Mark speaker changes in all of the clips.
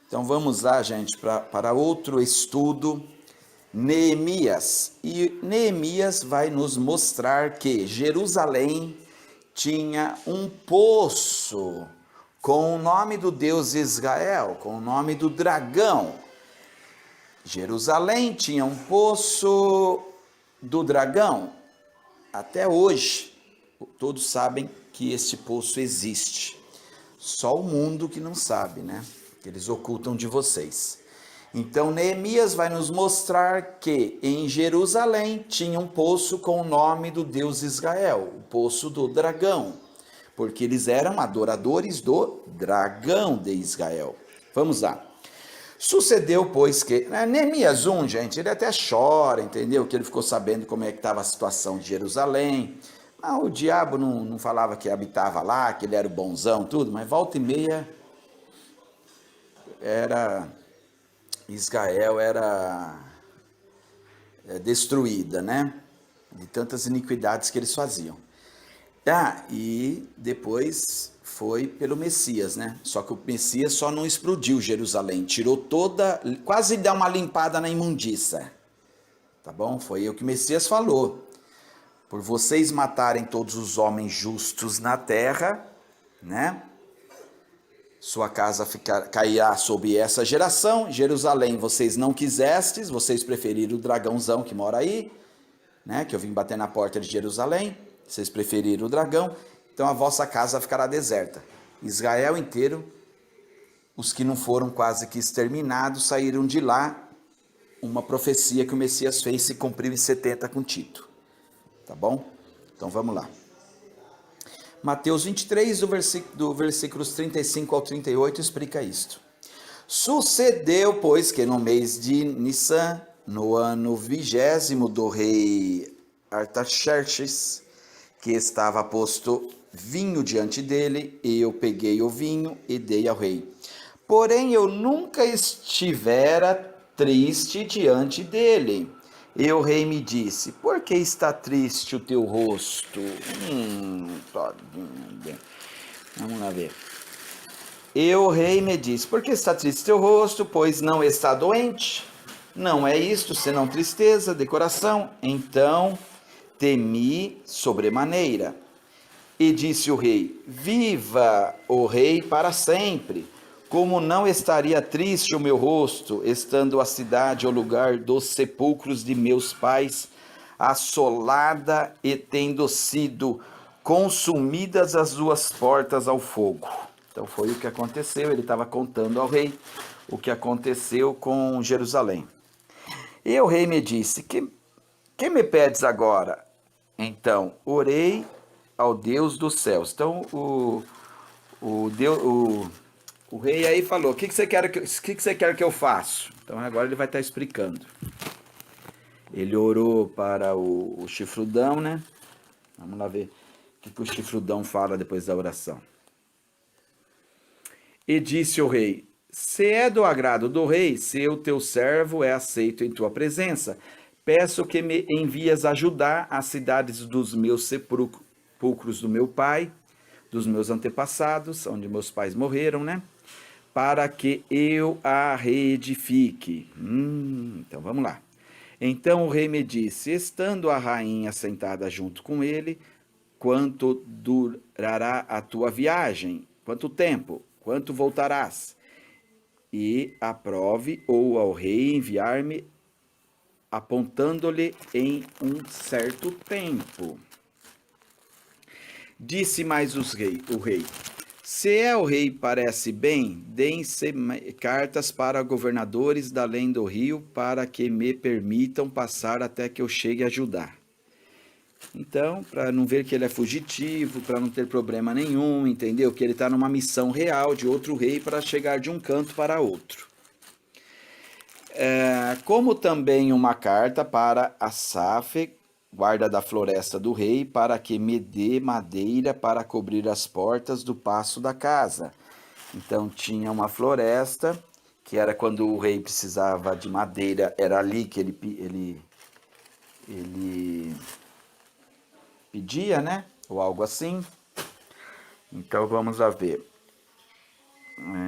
Speaker 1: Então vamos lá, gente, para outro estudo, Neemias. E Neemias vai nos mostrar que Jerusalém tinha um poço com o nome do Deus Israel, com o nome do dragão. Jerusalém tinha um poço do dragão. Até hoje, todos sabem que esse poço existe. Só o mundo que não sabe, né? Que eles ocultam de vocês. Então, Neemias vai nos mostrar que em Jerusalém tinha um poço com o nome do Deus Israel, o poço do dragão, porque eles eram adoradores do dragão de Israel. Vamos lá. Sucedeu, pois, que Neemias 1, gente, ele até chora, entendeu? Que ele ficou sabendo como é que estava a situação de Jerusalém. Mas o diabo não falava que habitava lá, que ele era o bonzão, tudo, mas volta e meia Israel era destruída, né? De tantas iniquidades que eles faziam. E depois foi pelo Messias, né? Só que o Messias só não explodiu Jerusalém, tirou toda, quase dá uma limpada na imundícia. Tá bom? Foi o que o Messias falou. Por vocês matarem todos os homens justos na terra, né? Sua casa cairá sob essa geração. Jerusalém vocês não quisestes, vocês preferiram o dragãozão que mora aí, né? Que eu vim bater na porta de Jerusalém. Vocês preferiram o dragão, então a vossa casa ficará deserta. Israel inteiro, os que não foram quase que exterminados, saíram de lá. Uma profecia que o Messias fez se cumpriu em 70 com Tito. Tá bom? Então vamos lá. Mateus 23, do versículos 35 ao 38, explica isto. Sucedeu, pois, que no mês de Nissan, no ano 20º do rei Artaxerxes, que estava posto vinho diante dele, e eu peguei o vinho e dei ao rei. Porém, eu nunca estivera triste diante dele. E o rei me disse: por que está triste o teu rosto? Vamos lá ver. E o rei me disse: por que está triste o teu rosto? Pois não está doente? Não é isto, senão tristeza de coração. Então temi sobremaneira. E disse o rei: viva o rei para sempre. Como não estaria triste o meu rosto, estando a cidade ao lugar dos sepulcros de meus pais, assolada e tendo sido consumidas as duas portas ao fogo. Então foi o que aconteceu, ele estava contando ao rei o que aconteceu com Jerusalém. E o rei me disse: que me pedes agora? Então, orei ao Deus dos céus. Então, o rei aí falou: o que você quer que eu faça? Então, agora ele vai estar explicando. Ele orou para o chifrudão, né? Vamos lá ver o que o chifrudão fala depois da oração. E disse o rei: se é do agrado do rei, se o teu servo é aceito em tua presença, peço que me envies ajudar as cidades dos meus sepulcros do meu pai, dos meus antepassados, onde meus pais morreram, né? Para que eu a reedifique. Então vamos lá. Então o rei me disse: estando a rainha sentada junto com ele, quanto durará a tua viagem? Quanto tempo? Quanto voltarás? E aprove ou ao rei enviar-me, apontando-lhe em um certo tempo. Disse mais o rei: se é o rei parece bem, deem-se cartas para governadores da além do rio, para que me permitam passar até que eu chegue a Judá. Então, para não ver que ele é fugitivo, para não ter problema nenhum, entendeu? Que ele está numa missão real de outro rei para chegar de um canto para outro. Como também uma carta para Asaf, guarda da floresta do rei, para que me dê madeira para cobrir as portas do paço da casa. Então tinha uma floresta, que era quando o rei precisava de madeira, era ali que ele pedia, né? Ou algo assim. Então vamos lá ver.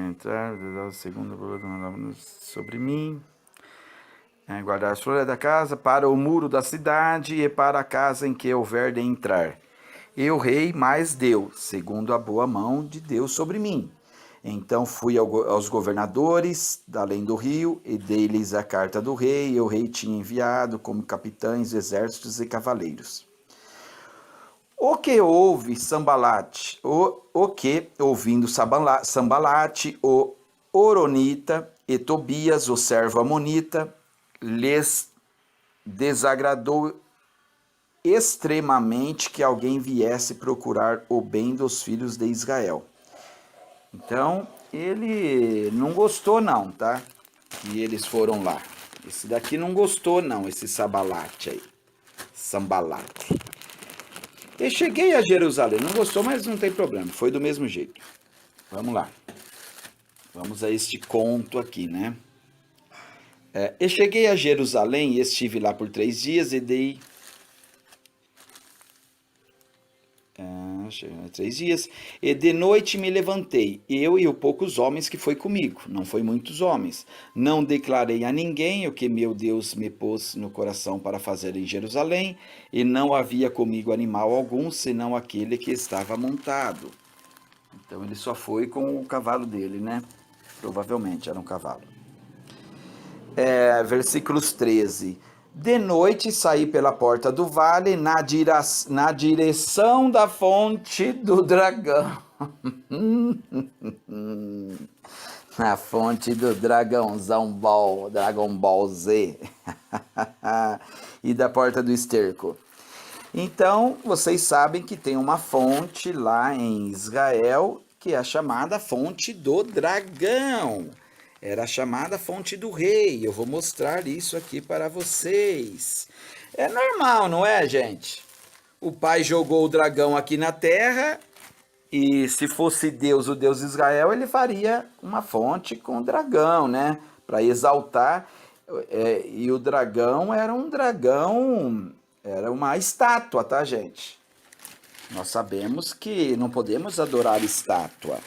Speaker 1: entrar, segundo sobre mim, guardar as flores da casa, para o muro da cidade e para a casa em que houver de entrar. E o rei mais deu, segundo a boa mão de Deus sobre mim. Então fui aos governadores da além do rio e dei-lhes a carta do rei, e o rei tinha enviado como capitães, exércitos e cavaleiros. O que houve Sambalate, o que, ouvindo Sambalate, o Oronita e Tobias, o servo amonita, lhes desagradou extremamente que alguém viesse procurar o bem dos filhos de Israel. Então, ele não gostou não, tá? Que eles foram lá. Esse daqui não gostou não, esse Sambalate aí. Sambalate. E cheguei a Jerusalém, não gostou, mas não tem problema, foi do mesmo jeito. Vamos lá. Vamos a este conto aqui, né? E cheguei a Jerusalém e estive lá por 3 dias e dei... 3 dias, e de noite me levantei, eu e os poucos homens que foi comigo, não foi muitos homens. Não declarei a ninguém o que meu Deus me pôs no coração para fazer em Jerusalém, e não havia comigo animal algum, senão aquele que estava montado. Então ele só foi com o cavalo dele, né? Provavelmente era um cavalo. Versículos 13. De noite saí pela porta do vale na direção da fonte do dragão. Na fonte do dragãozão Dragon Ball Z. E da porta do esterco. Então, vocês sabem que tem uma fonte lá em Israel que é a chamada fonte do dragão. Era a chamada fonte do rei. Eu vou mostrar isso aqui para vocês. É normal, não é, gente? O pai jogou o dragão aqui na terra e se fosse Deus, o Deus de Israel, ele faria uma fonte com dragão, né? Para exaltar. E o dragão era um dragão, era uma estátua, tá, gente? Nós sabemos que não podemos adorar estátua,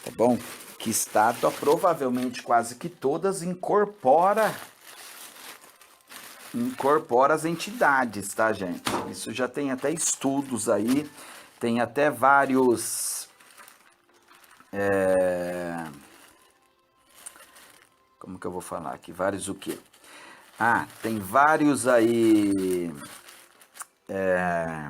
Speaker 1: tá bom? Que estátua, provavelmente quase que todas, incorpora as entidades, tá, gente? Isso já tem até estudos aí, tem até vários... como que eu vou falar aqui? Vários o quê? Tem vários aí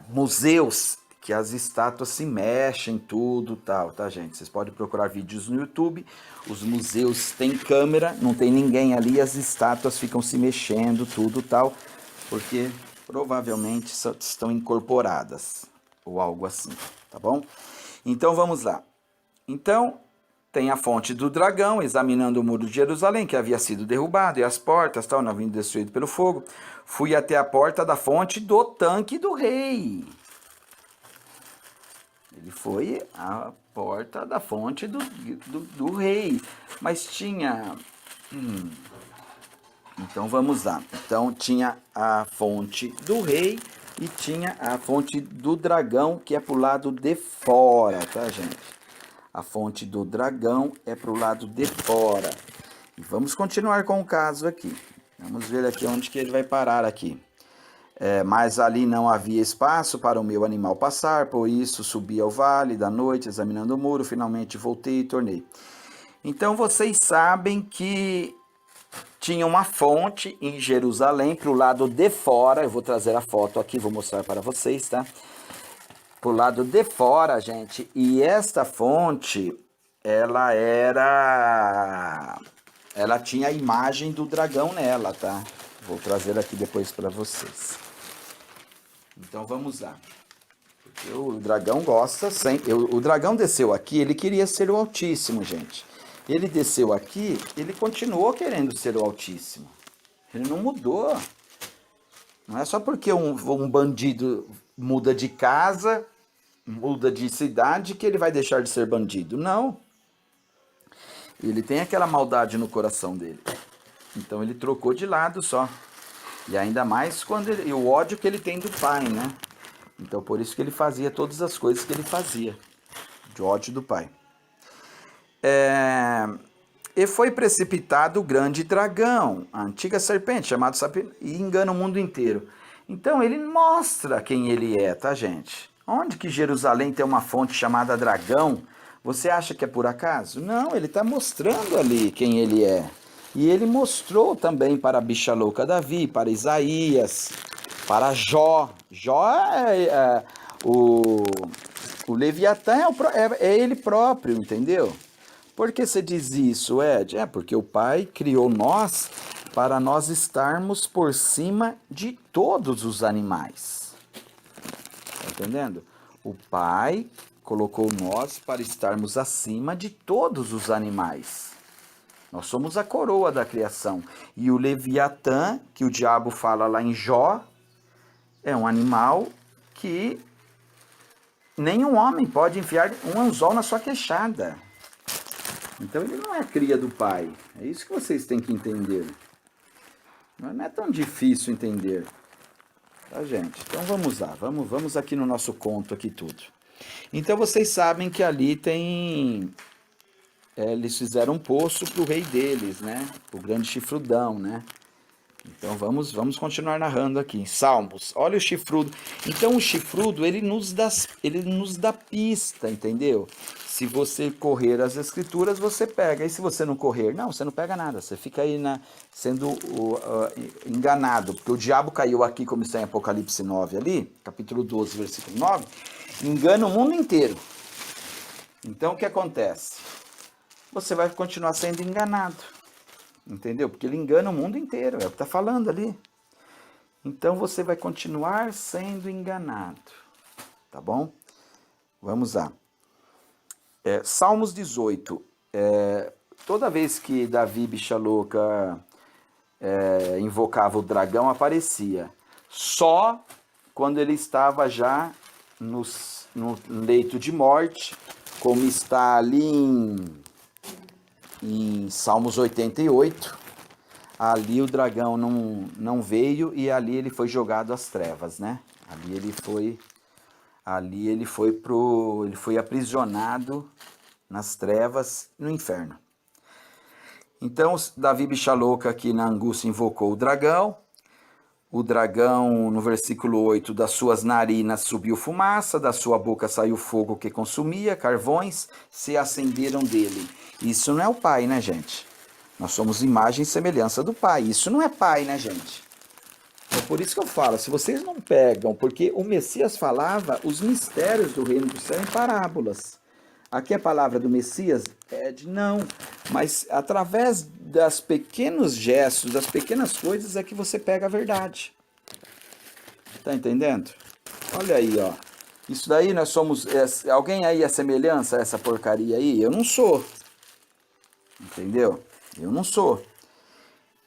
Speaker 1: museus que as estátuas se mexem, tudo tal, tá, gente? Vocês podem procurar vídeos no YouTube, os museus têm câmera, não tem ninguém ali, as estátuas ficam se mexendo, tudo tal, porque provavelmente estão incorporadas, ou algo assim, tá bom? Então, vamos lá. Então, tem a fonte do dragão, examinando o muro de Jerusalém, que havia sido derrubado, e as portas, tal, não haviam destruído pelo fogo. Fui até a porta da fonte do tanque do rei. Ele foi à porta da fonte do rei. Mas tinha... Então, vamos lá. Então, tinha a fonte do rei e tinha a fonte do dragão, que é pro lado de fora, tá, gente? A fonte do dragão é pro lado de fora. E vamos continuar com o caso aqui. Vamos ver aqui onde que ele vai parar aqui. Mas ali não havia espaço para o meu animal passar, por isso subi ao vale da noite, examinando o muro, finalmente voltei e tornei. Então vocês sabem que tinha uma fonte em Jerusalém, para o lado de fora, eu vou trazer a foto aqui, vou mostrar para vocês, tá? Pro lado de fora, gente, e esta fonte, ela tinha a imagem do dragão nela, tá? Vou trazer aqui depois para vocês. Então vamos lá. Porque o dragão gosta sempre. O dragão desceu aqui, ele queria ser o Altíssimo, gente. Ele desceu aqui, ele continuou querendo ser o Altíssimo. Ele não mudou. Não é só porque um bandido muda de casa, muda de cidade, que ele vai deixar de ser bandido. Não. Ele tem aquela maldade no coração dele. Então ele trocou de lado só. E ainda mais e o ódio que ele tem do pai, né? Então por isso que ele fazia todas as coisas que ele fazia. De ódio do pai. E foi precipitado o grande dragão, a antiga serpente, chamado serpente, e engana o mundo inteiro. Então ele mostra quem ele é, tá, gente? Onde que Jerusalém tem uma fonte chamada dragão? Você acha que é por acaso? Não, ele está mostrando ali quem ele é. E ele mostrou também para a bicha louca Davi, para Isaías, para Jó. Jó o Leviatã é ele próprio, entendeu? Por que você diz isso, Ed? É porque o Pai criou nós para nós estarmos por cima de todos os animais. Tá entendendo? O Pai colocou nós para estarmos acima de todos os animais. Nós somos a coroa da criação. E o Leviatã, que o diabo fala lá em Jó, é um animal que nenhum homem pode enfiar um anzol na sua queixada. Então ele não é cria do Pai. É isso que vocês têm que entender. Não é tão difícil entender. Tá, gente? Então vamos lá. Vamos aqui no nosso conto aqui tudo. Então vocês sabem que ali tem... eles fizeram um poço para o rei deles, né? O grande chifrudão, né? Então vamos continuar narrando aqui. Salmos. Olha o chifrudo. Então o chifrudo, ele nos dá pista, entendeu? Se você correr as escrituras, você pega. E se você não correr? Não, você não pega nada. Você fica aí sendo enganado. Porque o diabo caiu aqui, como está em Apocalipse 9 ali, capítulo 12, versículo 9, engana o mundo inteiro. Então o que acontece? Você vai continuar sendo enganado. Entendeu? Porque ele engana o mundo inteiro, é o que está falando ali. Então você vai continuar sendo enganado. Tá bom? Vamos lá. Salmos 18. Toda vez que Davi, bicha louca, invocava o dragão, aparecia. Só quando ele estava já no leito de morte, como está ali em Salmos 88, ali o dragão não veio e ali ele foi jogado às trevas, né? Ali ele foi aprisionado nas trevas no inferno. Então Davi bicha louca aqui na angústia invocou o dragão. O dragão, no versículo 8, das suas narinas subiu fumaça, da sua boca saiu fogo que consumia, carvões se acenderam dele. Isso não é o Pai, né, gente? Nós somos imagem e semelhança do Pai. Isso não é Pai, né, gente? É por isso que eu falo, se vocês não pegam, porque o Messias falava os mistérios do reino do céu em parábolas. Aqui a palavra do Messias é de não, mas através das pequenos gestos, das pequenas coisas é que você pega a verdade. Tá entendendo? Olha aí, ó. Isso daí nós somos... alguém aí é semelhança a essa porcaria aí? Eu não sou. Entendeu? Eu não sou.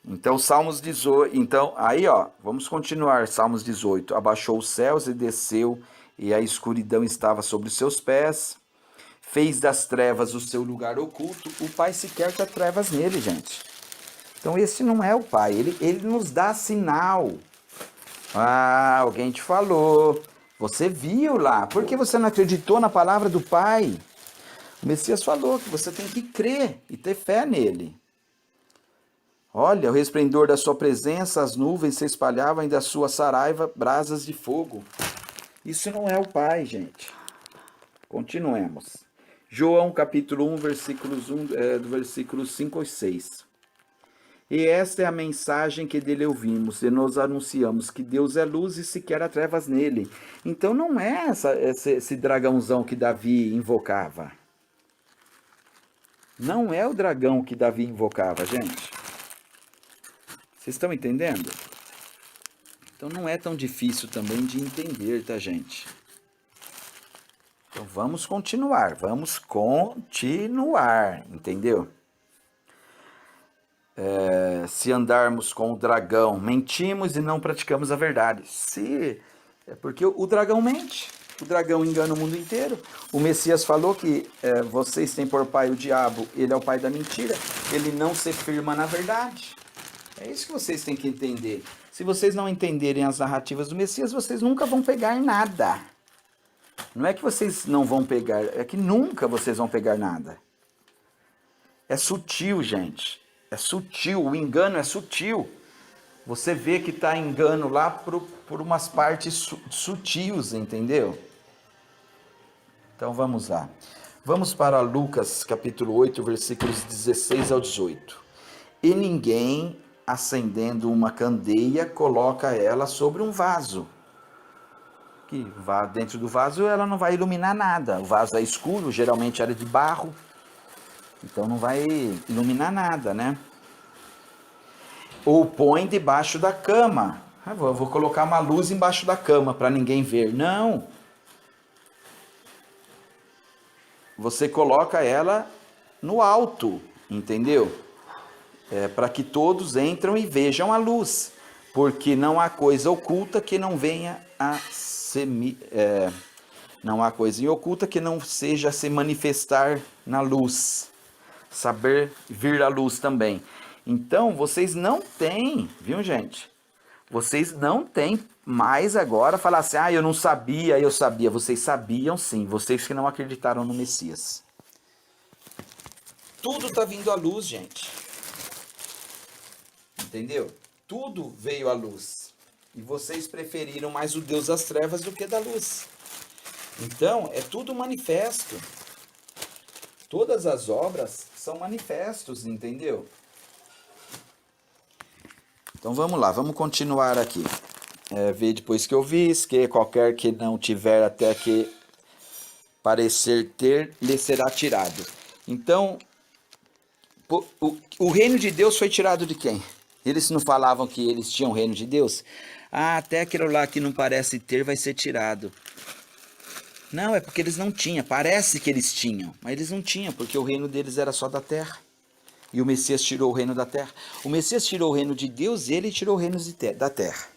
Speaker 1: Então, Salmos 18... Então, aí, ó, vamos continuar. Salmos 18. Abaixou os céus e desceu, e a escuridão estava sobre os seus pés. Fez das trevas o seu lugar oculto. O Pai sequer quer trevas nele, gente. Então esse não é o Pai. Ele nos dá sinal. Ah, alguém te falou. Você viu lá. Por que você não acreditou na palavra do Pai? O Messias falou que você tem que crer e ter fé nele. Olha, o resplendor da sua presença, as nuvens se espalhavam e da sua saraiva brasas de fogo. Isso não é o Pai, gente. Continuemos. João capítulo 1, versículos 1, do versículo 5 ao 6. E esta é a mensagem que dele ouvimos, e nós anunciamos que Deus é luz e sequer há trevas nele. Então não é esse dragãozão que Davi invocava. Não é o dragão que Davi invocava, gente. Vocês estão entendendo? Então não é tão difícil também de entender, tá, gente? Então vamos continuar, entendeu? Se andarmos com o dragão, mentimos e não praticamos a verdade. É porque o dragão mente, o dragão engana o mundo inteiro. O Messias falou que vocês têm por pai o diabo, ele é o pai da mentira, ele não se firma na verdade. É isso que vocês têm que entender. Se vocês não entenderem as narrativas do Messias, vocês nunca vão pegar nada. Não é que vocês não vão pegar, é que nunca vocês vão pegar nada. É sutil, gente. É sutil, o engano é sutil. Você vê que está engano lá por umas partes sutis, entendeu? Então vamos lá. Vamos para Lucas capítulo 8, versículos 16 ao 18. E ninguém, acendendo uma candeia, coloca ela sobre um vaso. Que vá dentro do vaso ela não vai iluminar nada. O vaso é escuro, geralmente era de barro, então não vai iluminar nada, né? Ou põe debaixo da cama. Vou colocar uma luz embaixo da cama para ninguém ver. Não. Você coloca ela no alto, entendeu? Para que todos entram e vejam a luz, porque não há coisa oculta que não venha a não há coisa oculta que não seja se manifestar na luz, saber vir à luz também. Então vocês não têm, viu, gente? Vocês não têm mais agora falar assim, eu não sabia, eu sabia. Vocês sabiam sim, vocês que não acreditaram no Messias. Tudo está vindo à luz, gente. Entendeu? Tudo veio à luz. E vocês preferiram mais o Deus das trevas do que da luz. Então, é tudo manifesto. Todas as obras são manifestos, entendeu? Então vamos lá, vamos continuar aqui. Ver depois que eu vi, que qualquer que não tiver até que parecer ter, lhe será tirado. Então, o reino de Deus foi tirado de quem? Eles não falavam que eles tinham o reino de Deus? Até aquilo lá que não parece ter vai ser tirado. Não, é porque eles não tinham. Parece que eles tinham, mas eles não tinham, porque o reino deles era só da terra. E o Messias tirou o reino da terra. O Messias tirou o reino de Deus e ele tirou o reino da terra.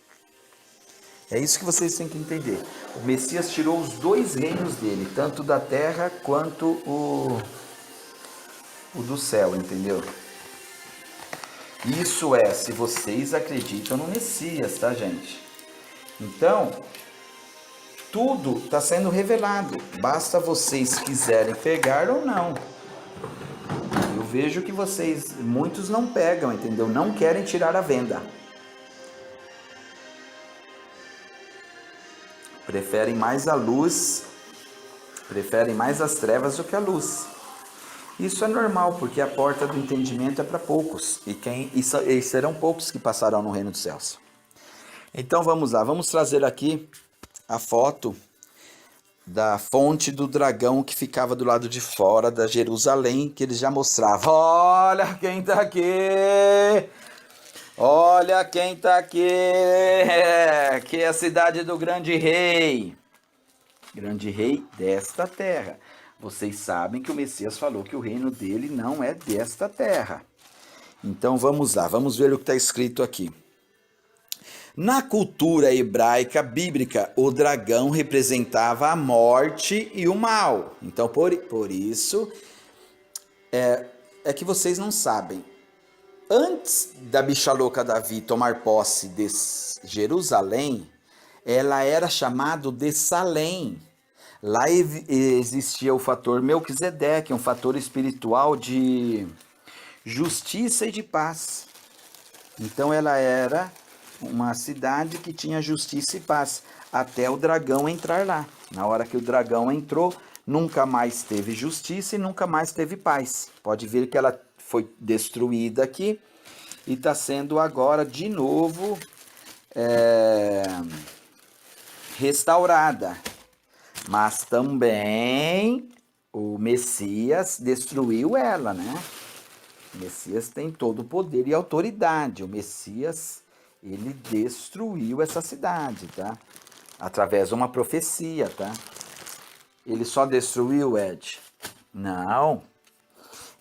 Speaker 1: É isso que vocês têm que entender. O Messias tirou os dois reinos dele, tanto da terra quanto o do céu, entendeu? Isso é, se vocês acreditam no Messias, tá, gente? Então, tudo está sendo revelado. Basta vocês quiserem pegar ou não. Eu vejo que muitos não pegam, entendeu? Não querem tirar a venda. Preferem mais a luz, preferem mais as trevas do que a luz. Isso é normal, porque a porta do entendimento é para poucos, e serão poucos que passarão no reino dos céus. Então vamos lá, vamos trazer aqui a foto da fonte do dragão que ficava do lado de fora da Jerusalém, que eles já mostravam. Olha quem está aqui! Olha quem está aqui! Que é a cidade do grande rei desta terra. Vocês sabem que o Messias falou que o reino dele não é desta terra. Então vamos lá, vamos ver o que está escrito aqui. Na cultura hebraica bíblica, o dragão representava a morte e o mal. Então por isso é que vocês não sabem. Antes da bicha louca Davi tomar posse de Jerusalém, ela era chamada de Salém. Lá existia o fator Melquisedeque, um fator espiritual de justiça e de paz. Então ela era uma cidade que tinha justiça e paz, até o dragão entrar lá. Na hora que o dragão entrou, nunca mais teve justiça e nunca mais teve paz. Pode ver que ela foi destruída aqui e está sendo agora de novo restaurada. Mas também o Messias destruiu ela, né? O Messias tem todo o poder e autoridade. O Messias, ele destruiu essa cidade, tá? Através de uma profecia, tá? Ele só destruiu, Ed? Não.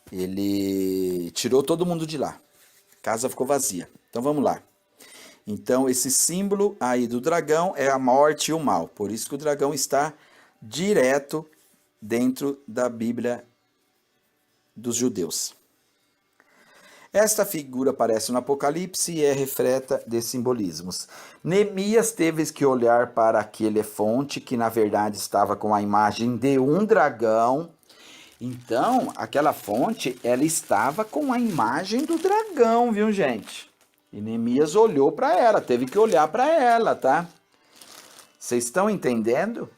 Speaker 1: Ele tirou todo mundo de lá. A casa ficou vazia. Então vamos lá. Então esse símbolo aí do dragão é a morte e o mal. Por isso que o dragão está direto dentro da Bíblia dos judeus. Esta figura aparece no Apocalipse e é repleta de simbolismos. Neemias teve que olhar para aquele fonte que na verdade estava com a imagem de um dragão Então, aquela fonte, ela estava com a imagem do dragão, viu, gente? E Neemias olhou para ela, teve que olhar para ela, tá? Vocês estão entendendo?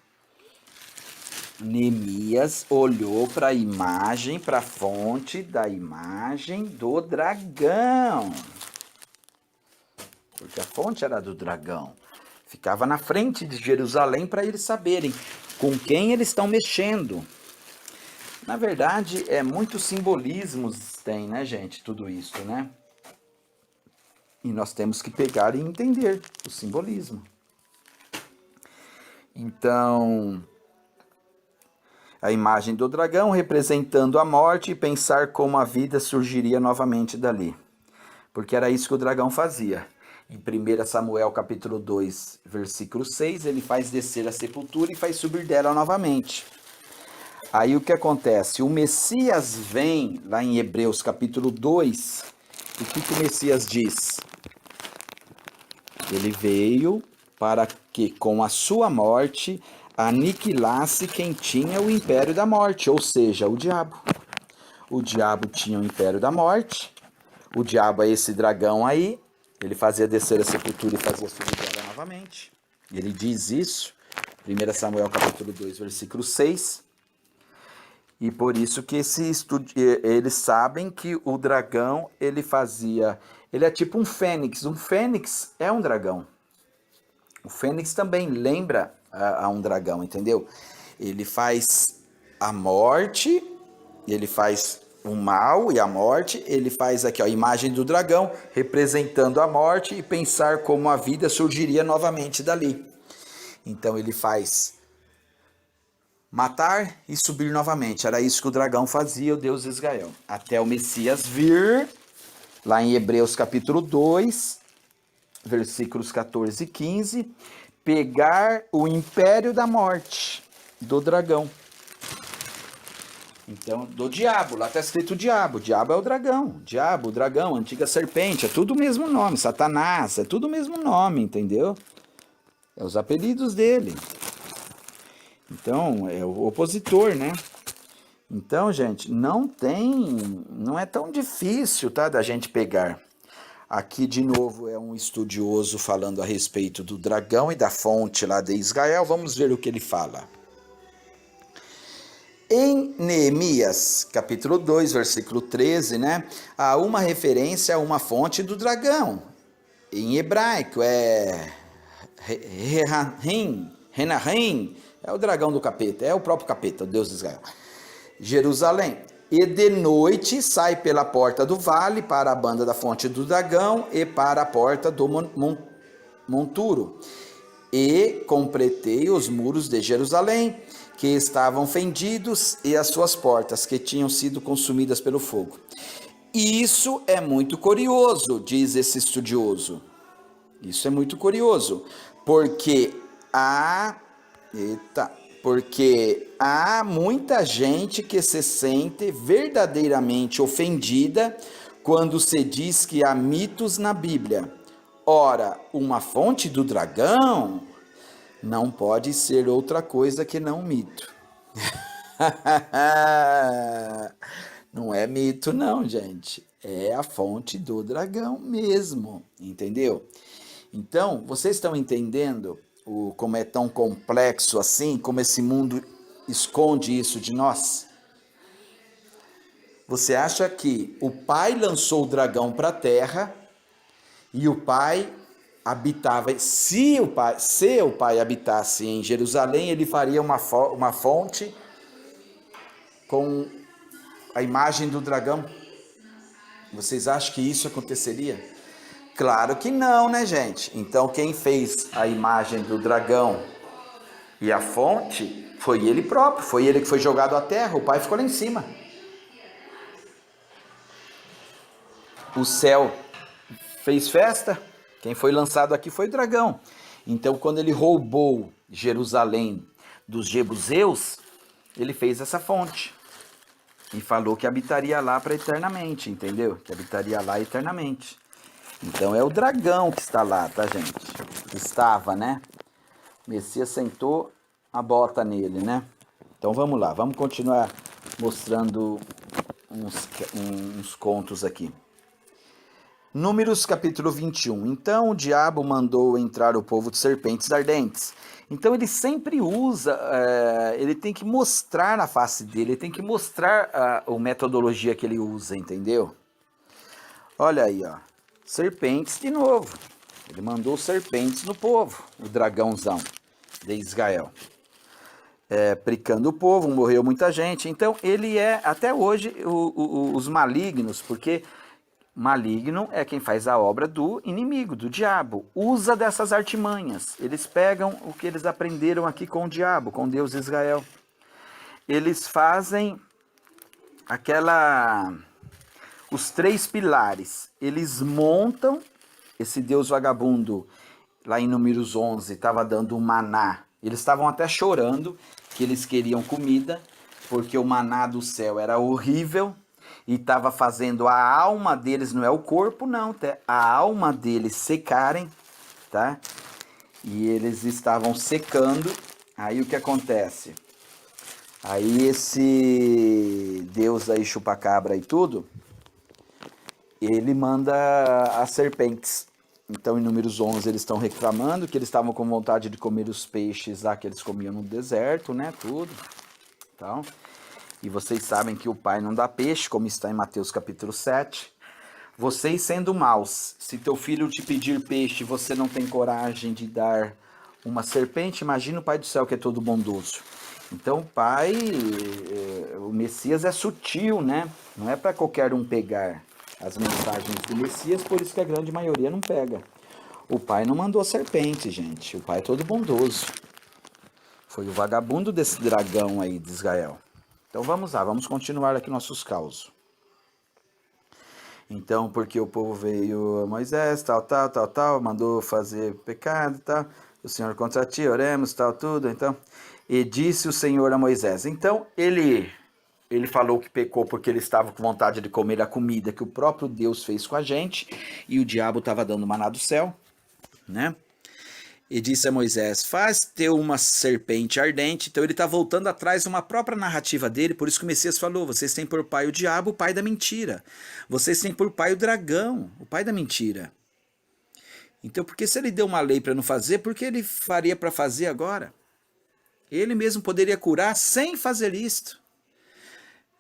Speaker 1: Neemias olhou para a imagem, para a fonte da imagem do dragão. Porque a fonte era do dragão. Ficava na frente de Jerusalém para eles saberem com quem eles estão mexendo. Na verdade, muitos simbolismos tem, né, gente? Tudo isso, né? E nós temos que pegar e entender o simbolismo. Então, a imagem do dragão representando a morte e pensar como a vida surgiria novamente dali. Porque era isso que o dragão fazia. Em 1 Samuel capítulo 2, versículo 6, ele faz descer a sepultura e faz subir dela novamente. Aí o que acontece? O Messias vem, lá em Hebreus capítulo 2, e o que o Messias diz? Ele veio para que com a sua morte aniquilasse quem tinha o império da morte, ou seja, o diabo. O diabo tinha o império da morte, o diabo é esse dragão aí, ele fazia descer a sepultura e fazia subir dela novamente. Ele diz isso, 1 Samuel capítulo 2, versículo 6. E por isso que eles sabem que o dragão, ele é tipo um fênix. Um fênix é um dragão. O fênix também lembra a um dragão, entendeu? Ele faz a morte, ele faz o mal e a morte, ele faz aqui ó, a imagem do dragão representando a morte e pensar como a vida surgiria novamente dali. Então ele faz matar e subir novamente. Era isso que o dragão fazia, o Deus de Israel. Até o Messias vir, lá em Hebreus capítulo 2, versículos 14 e 15, pegar o império da morte do dragão. Então, do diabo, lá está escrito diabo. O diabo é o dragão. Diabo, o dragão, antiga serpente, é tudo o mesmo nome. Satanás, é tudo o mesmo nome, entendeu? É os apelidos dele. Então, é o opositor, né? Então, gente, não é tão difícil, tá, da gente pegar. Aqui, de novo, é um estudioso falando a respeito do dragão e da fonte lá de Israel. Vamos ver o que ele fala. Em Neemias, capítulo 2, versículo 13, né, há uma referência a uma fonte do dragão. Em hebraico é Renahim, é o dragão do capeta, é o próprio capeta, o Deus de Israel. Jerusalém. E de noite sai pela porta do vale para a banda da fonte do dragão e para a porta do monturo. E completei os muros de Jerusalém, que estavam fendidos, e as suas portas, que tinham sido consumidas pelo fogo. Isso é muito curioso, diz esse estudioso. Isso é muito curioso, porque há muita gente que se sente verdadeiramente ofendida quando se diz que há mitos na Bíblia. Ora, uma fonte do dragão não pode ser outra coisa que não mito. Não é mito não, gente. É a fonte do dragão mesmo, entendeu? Então, vocês estão entendendo como é tão complexo assim, como esse mundo esconde isso de nós? Você acha que o pai lançou o dragão para a terra e o pai habitava, se o pai habitasse em Jerusalém, ele faria uma fonte com a imagem do dragão? Vocês acham que isso aconteceria? Claro que não, né, gente? Então quem fez a imagem do dragão e a fonte foi ele próprio, foi ele que foi jogado à terra, o pai ficou lá em cima. O céu fez festa, quem foi lançado aqui foi o dragão. Então, quando ele roubou Jerusalém dos jebuseus, ele fez essa fonte. E falou que habitaria lá para eternamente, entendeu? Que habitaria lá eternamente. Então, é o dragão que está lá, tá, gente? Estava, né? O Messias sentou a bota nele, né? Então, vamos lá, vamos continuar mostrando uns contos aqui. Números capítulo 21. Então o diabo mandou entrar o povo de serpentes ardentes. Então ele sempre usa, ele tem que mostrar a face dele, ele tem que mostrar a metodologia que ele usa, entendeu? Olha aí, ó, serpentes de novo. Ele mandou serpentes no povo, o dragãozão de Israel. Pricando o povo, morreu muita gente. Então ele é, até hoje, os malignos, porque maligno é quem faz a obra do inimigo, do diabo. Usa dessas artimanhas. Eles pegam o que eles aprenderam aqui com o diabo, com Deus de Israel. Eles fazem os 3 pilares. Eles montam esse Deus vagabundo. Lá em Números 11, estava dando um maná. Eles estavam até chorando que eles queriam comida, porque o maná do céu era horrível. E estava fazendo a alma deles, não é o corpo não, tá? A alma deles secarem, tá? E eles estavam secando. Aí o que acontece? Aí esse Deus aí chupacabra e tudo, ele manda as serpentes. Então em Números 11 eles estão reclamando que eles estavam com vontade de comer os peixes lá que eles comiam no deserto, né? Tudo. Então... E vocês sabem que o pai não dá peixe, como está em Mateus capítulo 7. Vocês sendo maus, se teu filho te pedir peixe e você não tem coragem de dar uma serpente, imagina o Pai do céu que é todo bondoso. Então o pai, o Messias é sutil, né? Não é para qualquer um pegar as mensagens do Messias, por isso que a grande maioria não pega. O pai não mandou serpente, gente. O pai é todo bondoso. Foi o vagabundo desse dragão aí de Israel. Então vamos lá, vamos continuar aqui nossos causos. Então, porque o povo veio a Moisés, tal, mandou fazer pecado, tal, o Senhor contra ti, oremos, tal, tudo, então. E disse o Senhor a Moisés. Então, ele falou que pecou porque ele estava com vontade de comer a comida que o próprio Deus fez com a gente, e o diabo estava dando maná do céu, né? E disse a Moisés, faz-te uma serpente ardente. Então ele está voltando atrás de uma própria narrativa dele, por isso que o Messias falou, vocês têm por pai o diabo, o pai da mentira. Vocês têm por pai o dragão, o pai da mentira. Então, porque se ele deu uma lei para não fazer, por que ele faria para fazer agora? Ele mesmo poderia curar sem fazer isto.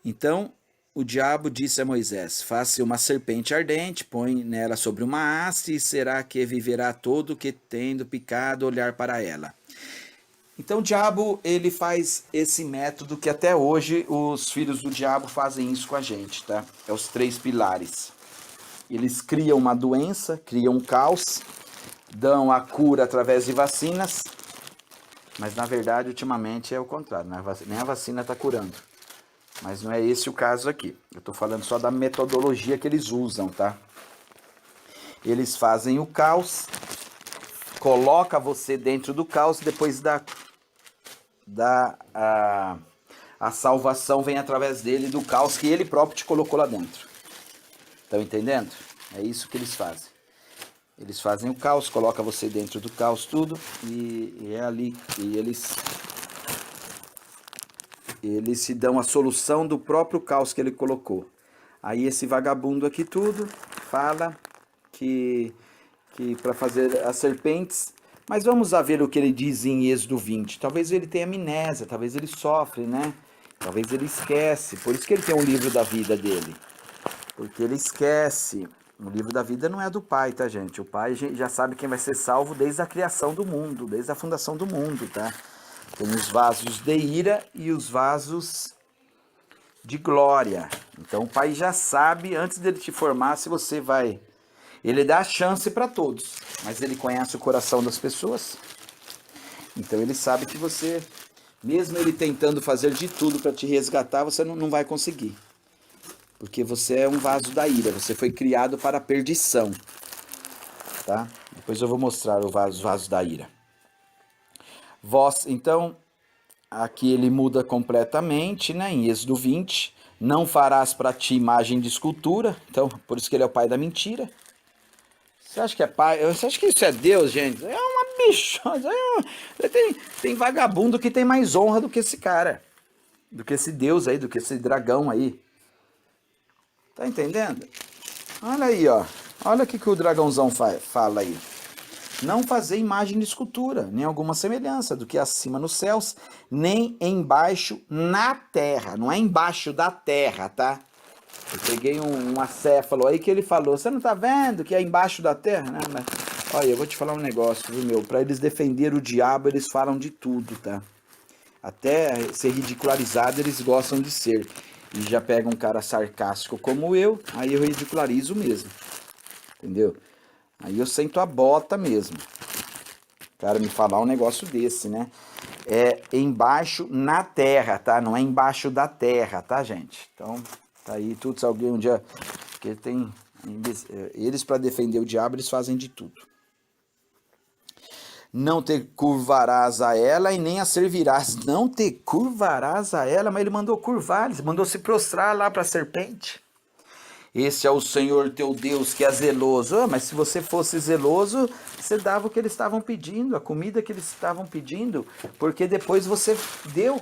Speaker 1: Então, o diabo disse a Moisés, faça uma serpente ardente, põe nela sobre uma haste, e será que viverá todo que tendo picado olhar para ela. Então o diabo, ele faz esse método que até hoje os filhos do diabo fazem isso com a gente, tá? É os 3 pilares. Eles criam uma doença, criam um caos, dão a cura através de vacinas, mas na verdade ultimamente é o contrário, nem a vacina está curando. Mas não é esse o caso aqui. Eu estou falando só da metodologia que eles usam, tá? Eles fazem o caos, coloca você dentro do caos, depois a salvação vem através dele, do caos que ele próprio te colocou lá dentro. Estão entendendo? É isso que eles fazem. Eles fazem o caos, coloca você dentro do caos tudo, e é ali, e eles se dão a solução do próprio caos que ele colocou. Aí esse vagabundo aqui tudo fala que para fazer as serpentes, mas vamos a ver o que ele diz em Êxodo 20. Talvez ele tenha amnésia, talvez ele sofre, né? Talvez ele esquece, por isso que ele tem um livro da vida dele. Porque ele esquece. O livro da vida não é do pai, tá, gente? O pai já sabe quem vai ser salvo desde a criação do mundo, desde a fundação do mundo, tá? Tem os vasos de ira e os vasos de glória. Então o pai já sabe, antes dele te formar, se você vai... Ele dá a chance para todos, mas ele conhece o coração das pessoas. Então ele sabe que você, mesmo ele tentando fazer de tudo para te resgatar, você não vai conseguir. Porque você é um vaso da ira, você foi criado para a perdição. Tá? Depois eu vou mostrar os vasos da ira. Então, aqui ele muda completamente, né? Em Êxodo 20, não farás para ti imagem de escultura. Então, por isso que ele é o pai da mentira. Você acha que é pai? Você acha que isso é Deus, gente? É uma bichona. Tem vagabundo que tem mais honra do que esse cara. do que esse Deus aí, do que esse dragão aí. Tá entendendo? Olha aí, ó. Olha o que o dragãozão fala aí. Não fazer imagem de escultura, nem alguma semelhança do que é acima nos céus, nem embaixo na terra. Não é embaixo da terra, tá? Eu peguei um acéfalo aí que ele falou, você não tá vendo que é embaixo da terra? Né? Mas, olha, eu vou te falar um negócio, viu, meu? Pra eles defender o diabo, eles falam de tudo, tá? Até ser ridicularizado, eles gostam de ser. E já pega um cara sarcástico como eu, aí eu ridicularizo mesmo. Entendeu? Aí eu sento a bota mesmo. O cara me falar um negócio desse, né? É embaixo na terra, tá? Não é embaixo da terra, tá, gente? Então, tá aí tudo. Se alguém um dia... Porque tem... Eles, para defender o diabo, eles fazem de tudo. Não te curvarás a ela e nem a servirás. Não te curvarás a ela, mas ele mandou curvar, ele mandou se prostrar lá para a serpente. Esse é o Senhor teu Deus que é zeloso. Ah, mas se você fosse zeloso, você dava o que eles estavam pedindo, a comida que eles estavam pedindo, porque depois você deu.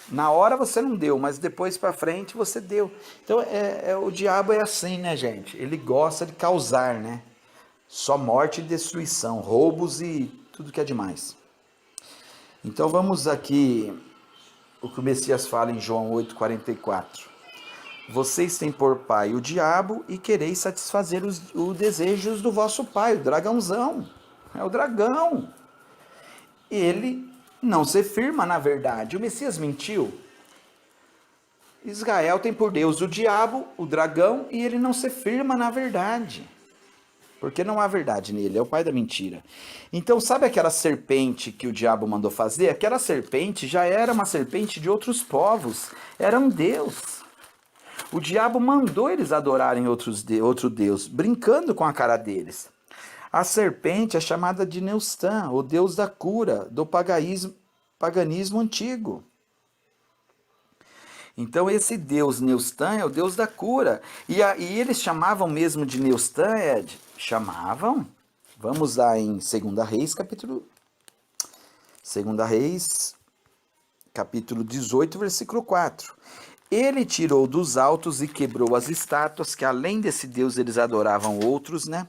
Speaker 1: Na hora você não deu, mas depois para frente você deu. Então o diabo é assim, né, gente? Ele gosta de causar, né? Só morte e destruição, roubos e tudo que é demais. Então vamos aqui, o que o Messias fala em João 8,44. Vocês têm por pai o diabo e quereis satisfazer os desejos do vosso pai, o dragãozão. É o dragão. Ele não se firma na verdade. O Messias mentiu. Israel tem por Deus o diabo, o dragão, e ele não se firma na verdade. Porque não há verdade nele, é o pai da mentira. Então, sabe aquela serpente que o diabo mandou fazer? Aquela serpente já era uma serpente de outros povos, era um deus. O diabo mandou eles adorarem outro deus, brincando com a cara deles. A serpente é chamada de Neustã, o deus da cura, do paganismo antigo. Então esse deus Neustã é o deus da cura. E eles chamavam mesmo de Neustã, Ed? Chamavam? Vamos lá em 2 Reis, capítulo 18, versículo 4. Ele tirou dos altos e quebrou as estátuas, que além desse deus eles adoravam outros, né?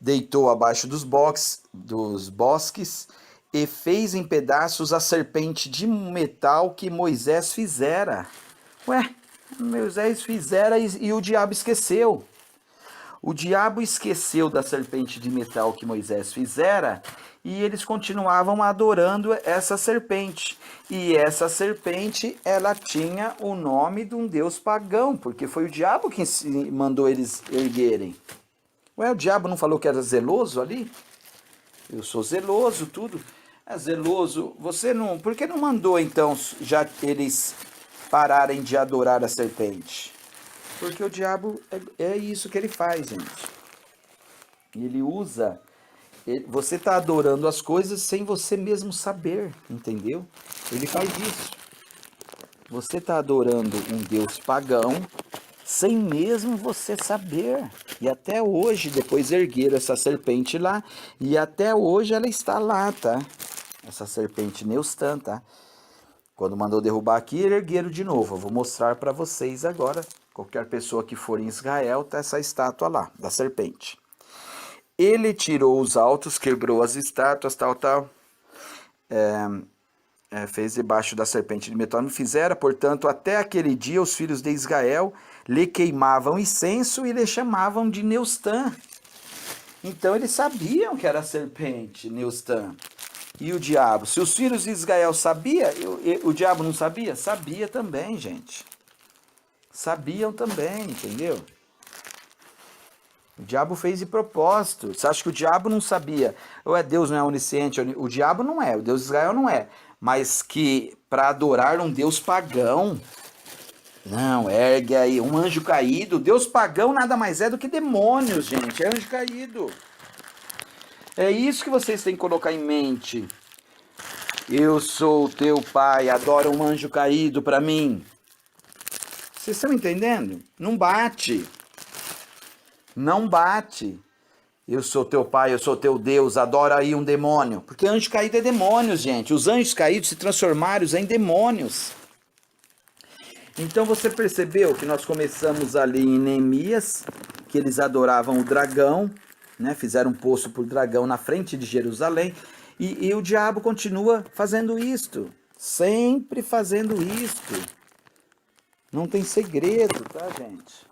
Speaker 1: Deitou abaixo dos bosques e fez em pedaços a serpente de metal que Moisés fizera. Ué, Moisés fizera e o diabo esqueceu. O diabo esqueceu da serpente de metal que Moisés fizera e eles continuavam adorando essa serpente. E essa serpente, ela tinha o nome de um deus pagão, porque foi o diabo que mandou eles erguerem. Ué, o diabo não falou que era zeloso ali? Eu sou zeloso, tudo. É zeloso. Você não... Por que não mandou, então, já eles pararem de adorar a serpente? Porque o diabo é isso que ele faz, gente. Ele usa... Você está adorando as coisas sem você mesmo saber, entendeu? Ele faz isso. Você está adorando um deus pagão sem mesmo você saber. E até hoje, depois ergueram essa serpente lá, e até hoje ela está lá, tá? Essa serpente Neustã, tá? Quando mandou derrubar aqui, ergueram de novo. Eu vou mostrar para vocês agora. Qualquer pessoa que for em Israel, tá essa estátua lá, da serpente. Ele tirou os altos, quebrou as estátuas, tal. Fez debaixo da serpente de metal. Não fizera, portanto, até aquele dia os filhos de Israel lhe queimavam incenso e lhe chamavam de Neustã. Então eles sabiam que era a serpente, Neustã. E o diabo? Se os filhos de Israel sabiam, o diabo não sabia? Sabia também, gente. Sabiam também, entendeu? O diabo fez de propósito. Você acha que o diabo não sabia? Ou Deus não é onisciente? O diabo não é, o Deus de Israel não é. Mas que para adorar um Deus pagão, não, ergue aí um anjo caído. Deus pagão nada mais é do que demônios, gente. É anjo caído. É isso que vocês têm que colocar em mente. Eu sou teu pai, adora um anjo caído para mim. Vocês estão entendendo? Não bate. Não bate. Eu sou teu pai, eu sou teu Deus, adora aí um demônio. Porque anjo caído é demônios, gente. Os anjos caídos se transformaram em demônios. Então você percebeu que nós começamos ali em Neemias, que eles adoravam o dragão, né? Fizeram um poço por dragão na frente de Jerusalém, e o diabo continua fazendo isto, sempre fazendo isto. Não tem segredo, tá, gente?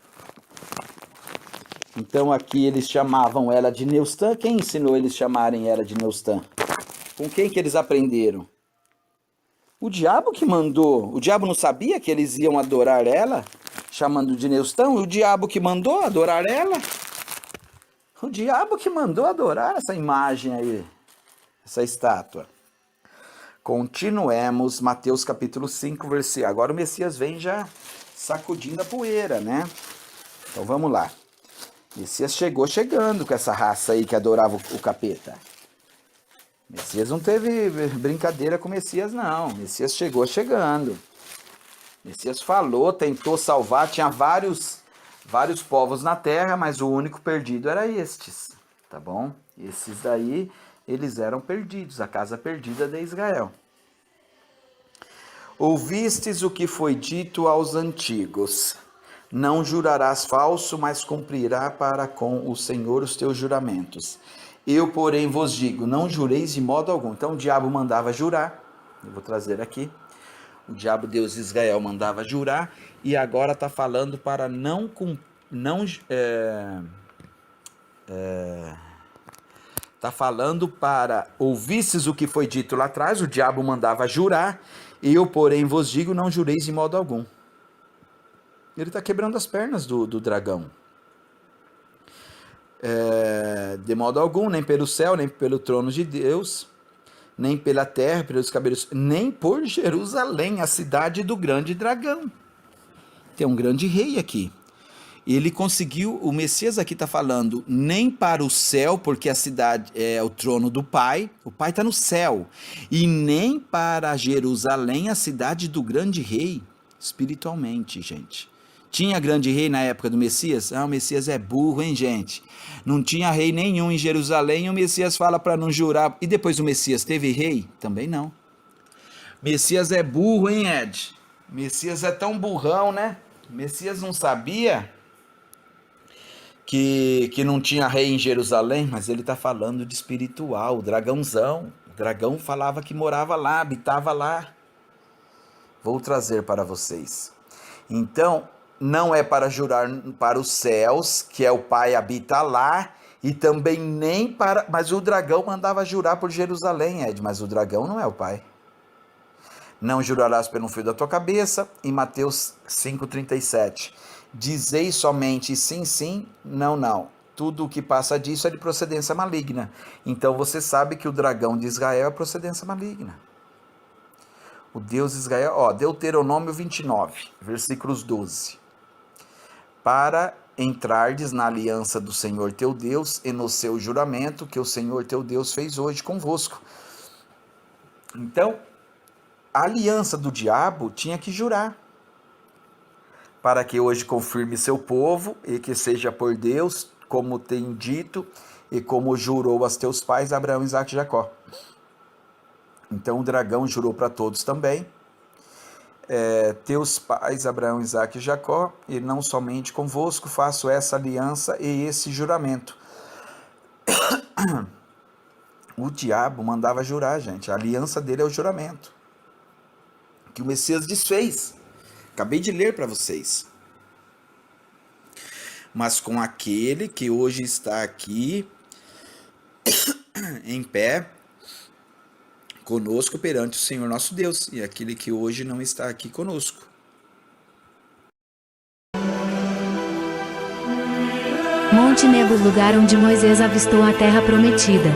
Speaker 1: Então aqui eles chamavam ela de Neustã. Quem ensinou eles chamarem ela de Neustã? Com quem que eles aprenderam? O diabo que mandou. O diabo não sabia que eles iam adorar ela, chamando de Neustão? O diabo que mandou adorar ela? O diabo que mandou adorar essa imagem aí, essa estátua. Continuemos, Mateus capítulo 5, versículo. Agora o Messias vem já sacudindo a poeira, né? Então vamos lá. O Messias chegou chegando com essa raça aí que adorava o capeta. Messias não teve brincadeira com o Messias, não. Messias chegou chegando. Messias falou, tentou salvar, tinha vários povos na terra, mas o único perdido era estes, tá bom? Esses daí, eles eram perdidos, a casa perdida de Israel. Ouvistes o que foi dito aos antigos: não jurarás falso, mas cumprirá para com o Senhor os teus juramentos. Eu, porém, vos digo, não jureis de modo algum. Então o diabo mandava jurar, eu vou trazer aqui, o diabo Deus de Israel mandava jurar, e agora está falando para está falando para, ouvistes o que foi dito lá atrás, o diabo mandava jurar, eu, porém, vos digo, não jureis de modo algum. Ele está quebrando as pernas do dragão. De modo algum, nem pelo céu, nem pelo trono de Deus, nem pela terra, pelos cabelos, nem por Jerusalém, a cidade do grande dragão. Tem um grande rei aqui. Ele conseguiu, o Messias aqui está falando, nem para o céu, porque a cidade é o trono do Pai, o Pai está no céu, e nem para Jerusalém, a cidade do grande rei, espiritualmente, gente. Tinha grande rei na época do Messias? Ah, o Messias é burro, hein, gente? Não tinha rei nenhum em Jerusalém, e o Messias fala para não jurar. E depois o Messias teve rei? Também não. Messias é burro, hein, Ed? Messias é tão burrão, né? Messias não sabia que não tinha rei em Jerusalém, mas ele está falando de espiritual, o dragãozão. O dragão falava que morava lá, habitava lá. Vou trazer para vocês. Então, não é para jurar para os céus, que é o Pai habita lá, e também nem para... Mas o dragão mandava jurar por Jerusalém, Ed, mas o dragão não é o Pai. Não jurarás pelo fio da tua cabeça, em Mateus 5,37. Dizei somente sim, sim, não, não. Tudo o que passa disso é de procedência maligna. Então você sabe que o dragão de Israel é procedência maligna. O Deus de Israel, Deuteronômio 29, versículos 12. Para entrardes na aliança do Senhor teu Deus e no seu juramento que o Senhor teu Deus fez hoje convosco. Então, a aliança do diabo tinha que jurar, para que hoje confirme seu povo e que seja por Deus, como tem dito e como jurou aos teus pais Abraão, Isaque e Jacó. Então o dragão jurou para todos também, teus pais Abraão, Isaque e Jacó, e não somente convosco faço essa aliança e esse juramento. O diabo mandava jurar, gente. A aliança dele é o juramento que o Messias desfez. Acabei de ler para vocês. Mas com aquele que hoje está aqui em pé conosco perante o Senhor nosso Deus, e aquele que hoje não está aqui conosco.
Speaker 2: Monte Nebo, lugar onde Moisés avistou a terra prometida.